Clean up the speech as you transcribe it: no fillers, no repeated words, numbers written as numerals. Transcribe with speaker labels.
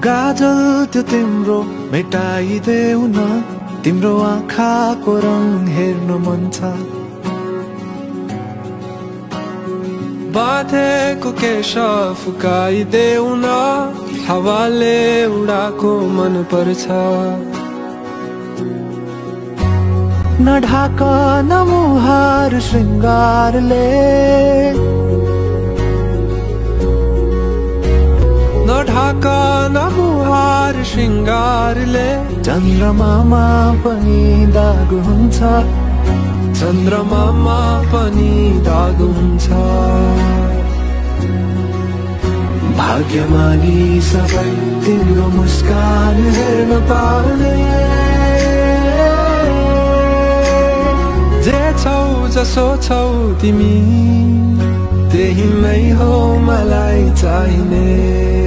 Speaker 1: गाजल त्यो तिम्रो मेटाइदेऊ न, तिम्रो आँखाको रङ हेर्नु मन छ। बाँधेको केश फुकाइदेऊ न, हावाले उडाको मन पर्छ। न ढाक न मुहार श्रृङ्गारले, न ढाक न मुहार श्रृङ्गारले, चन्द्रमामा पनि दाग हुन्छ, चन्द्रमामा पनि दाग हुन्छ। भाग्यमानी सबै तिम्रो मुस्कान हेर्न पाउने, जे छौ जसो छौ तिमी त्यही मै हो मलाई चाहिने।